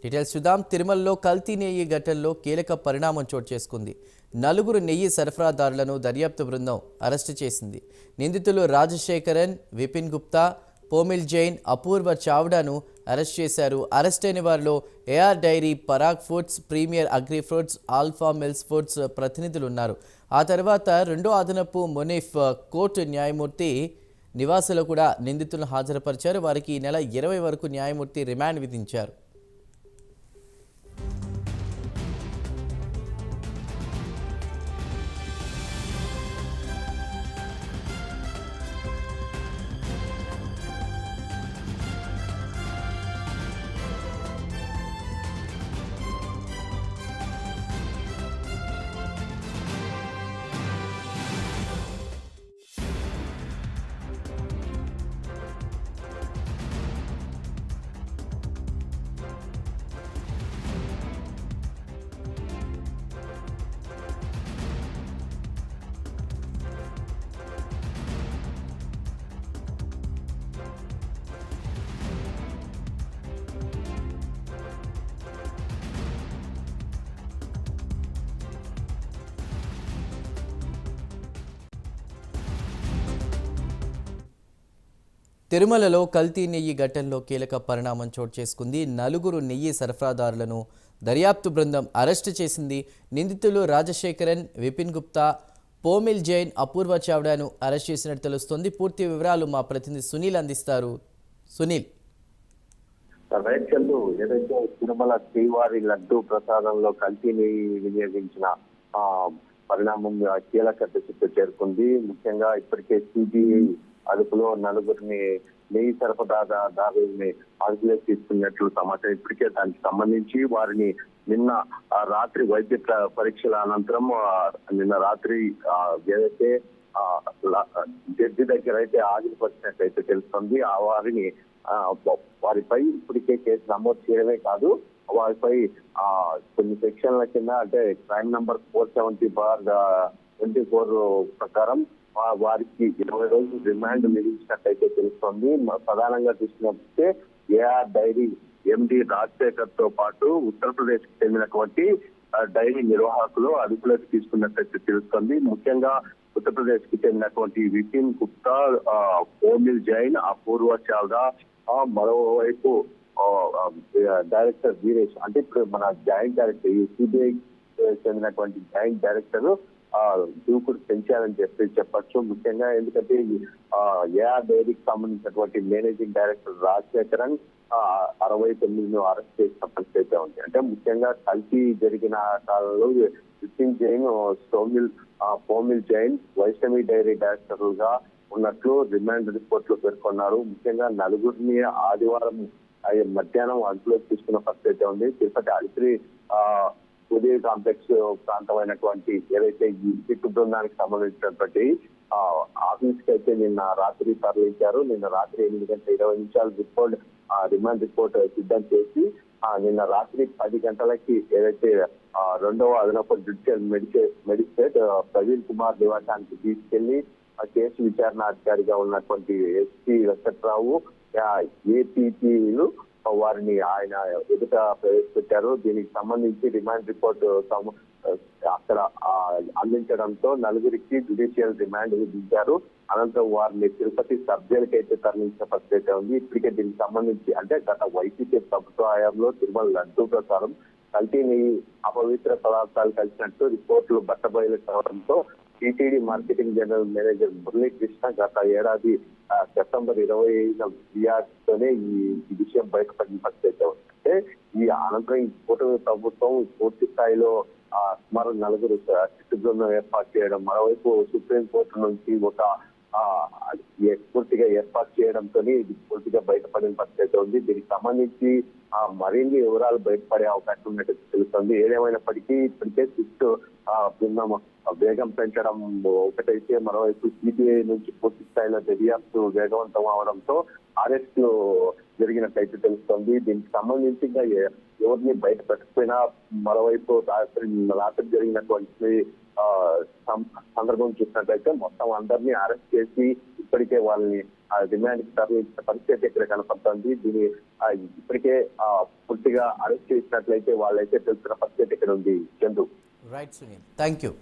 Details చూద్దాం. తిరుమలలో కల్తీ నెయ్యి ఘటనలో కీలక పరిణామం చోటు చేసుకుంది. నలుగురు నెయ్యి సరఫరాదారులను దర్యాప్తు బృందం అరెస్టు చేసింది. నిందితులు రాజశేఖరన్, విపిన్ గుప్తా, పోమిల్ జైన్, అపూర్వ చావ్డాను అరెస్ట్ చేశారు. అరెస్ట్ అయిన వారిలో AR Dairy, Parag Foods, Premier Agri Foods, Alpha Mills Foods ప్రతినిధులు ఉన్నారు. ఆ తర్వాత రెండో అదనపు మునీఫ్ కోర్టు న్యాయమూర్తి నివాసులో కూడా నిందితులను హాజరుపరిచారు. వారికి ఈ నెల 20 వరకు న్యాయమూర్తి రిమాండ్ విధించారు. తిరుమలలో కల్తీ నెయ్యి ఘటనలో కీలక పరిణామం చోటు చేసుకుంది. నలుగురు నెయ్యి సరఫరాదారులను దర్యాప్తు బృందం అరెస్టు చేసింది. నిందితులు రాజశేఖరన్, విపిన్ గుప్తా, పోమిల్ జైన్, అపూర్వ చావ్డాను అరెస్ట్ చేసినట్టు తెలుస్తోంది. పూర్తి వివరాలు మా ప్రతినిధి సునీల్ అందిస్తారు. సునీల్, ఏదైతే తిరుమల శ్రీవారి లడ్డు ప్రసాదంలో కల్తీని వినియోగించిన పరిణామం కీలక దశకు చేరుకుంది. ముఖ్యంగా ఇప్పటికే సిబిఐ అదుపులో నలుగురిని నెయ్యి సరఫరాదారుల్ని అదుపులోకి తీసుకున్నట్లు సమాచారం. ఇప్పటికే దానికి సంబంధించి వారిని నిన్న రాత్రి వైద్య పరీక్షల అనంతరం నిన్న రాత్రి ఏదైతే జడ్జి దగ్గర అయితే హాజరుపరిచినట్లయితే తెలుస్తుంది. వారిపై ఇప్పటికే కేసు నమోదు చేయడమే కాదు, వారిపై కొన్ని సెక్షన్ల కింద అంటే క్రైమ్ నంబర్ 470/24 ప్రకారం వారికి 20 రోజులు రిమాండ్ విధించినట్టయితే తెలుస్తోంది. ప్రధానంగా చూసినట్టే ఏఆర్ డైరీ ఎండి రాజశేఖర్ తో పాటు ఉత్తరప్రదేశ్ కి చెందినటువంటి డైరీ నిర్వాహకులు అదుపులోకి తీసుకున్నట్టయితే తెలుస్తోంది. ముఖ్యంగా ఉత్తరప్రదేశ్ కి చెందినటువంటి విపిన్ గుప్తా, పోమిల్ జైన్, అపూర్వ చావ్డా, మరోవైపు డైరెక్టర్ వీరేష్, అంటే ఇప్పుడు మన జాయింట్ డైరెక్టర్ సిబిఐ చెందినటువంటి జాయింట్ డైరెక్టర్ దూకుడు పెంచారని చెప్పొచ్చు. ముఖ్యంగా ఎందుకంటే ఏఆర్ డైరీకి సంబంధించినటువంటి మేనేజింగ్ డైరెక్టర్ రాజశేఖరన్ 69 అరెస్ట్ చేసిన పరిస్థితి ఉంది. అంటే ముఖ్యంగా కల్తీ జరిగిన కాలంలో విపిన్ జైన్, పోమిల్ జైన్ వైష్ణవి డైరీ డైరెక్టర్లుగా ఉన్నట్లు రిమాండ్ రిపోర్ట్ లో పేర్కొన్నారు. ముఖ్యంగా నలుగురిని ఆదివారం మధ్యాహ్నం అదుపులోకి తీసుకున్న పరిస్థితి ఉంది. తిరుపతి అలిపిరి ఉదయ కాంప్లెక్స్ ప్రాంతమైనటువంటి ఏదైతే ఈ సిట్టు బృందానికి సంబంధించినటువంటి ఆఫీస్ కి అయితే నిన్న రాత్రి తరలించారు. నిన్న రాత్రి 8:20 రిమాండ్ రిపోర్ట్ సిద్ధం చేసి నిన్న రాత్రి 10 గంటలకి ఏదైతే రెండవ అదనపు జ్యుడిషియల్ మెజిస్ట్రేట్ ప్రవీణ్ కుమార్ నివాసానికి తీసుకెళ్లి కేసు విచారణ అధికారిగా ఉన్నటువంటి ఎస్పీ వెంకట్రావు, ఏపీపీలు వారిని ఆయన ఎదుట ప్రవేశపెట్టారు. దీనికి సంబంధించి రిమాండ్ రిపోర్ట్ అక్కడ అందించడంతో నలుగురికి జ్యుడిషియల్ రిమాండ్ విధించారు. అనంతరం వారిని తిరుపతి సబ్ జైలుకి అయితే తరలించిన పరిస్థితి ఉంది. ఇప్పటికే దీనికి సంబంధించి అంటే గత వైసీపీ ప్రభుత్వ హయాంలో తిరుమల లడ్డూ ప్రకారం కల్తీని అపవిత్ర పదార్థాలు కలిసినట్టు రిపోర్టులు బట్టబయలు కావడంతో TTD marketing general manager Muralikrishna గత ఏడాది సెప్టెంబర్ 25న ఫిర్యాదుతోనే ఈ విషయం బయటపడిన పరిస్థితి అంటే ఈ అనంతరం ఈ కూటమి ప్రభుత్వం పూర్తి స్థాయిలో సుమారు 4 చిట్టు బృందం ఏర్పాటు చేయడం, మరోవైపు సుప్రీంకోర్టు నుంచి ఒక పూర్తిగా ఏర్పాటు చేయడంతో ఇది పూర్తిగా బయటపడిన పరిస్థితి ఉంది. దీనికి సంబంధించి మరిన్ని వివరాలు బయటపడే అవకాశం ఉన్నట్టు తెలుస్తుంది. ఏదేమైనప్పటికీ ఇప్పటికే సిట్టు బృందం వేగం పెంచడం ఒకటైతే, మరోవైపు సిబిఐ నుంచి పూర్తి స్థాయిలో దర్యాప్తు వేగవంతం అవడంతో అరెస్టులు జరిగినట్లయితే తెలుస్తోంది. దీనికి సంబంధించి ఇంకా ఎవరిని బయట పెట్టకపోయినా మరోవైపు రాత్రి జరిగినటువంటి సందర్భం చూసినట్లయితే మొత్తం అందరినీ అరెస్ట్ చేసి ఇప్పటికే వాళ్ళని రిమాండ్కి తరలించిన పరిస్థితి ఇక్కడ కనపడుతోంది. దీని ఇప్పటికే పూర్తిగా అరెస్ట్ చేసినట్లయితే వాళ్ళైతే తెలుస్తున్న పరిస్థితి ఇక్కడ ఉంది. Chandu. Right Sunil, thank you.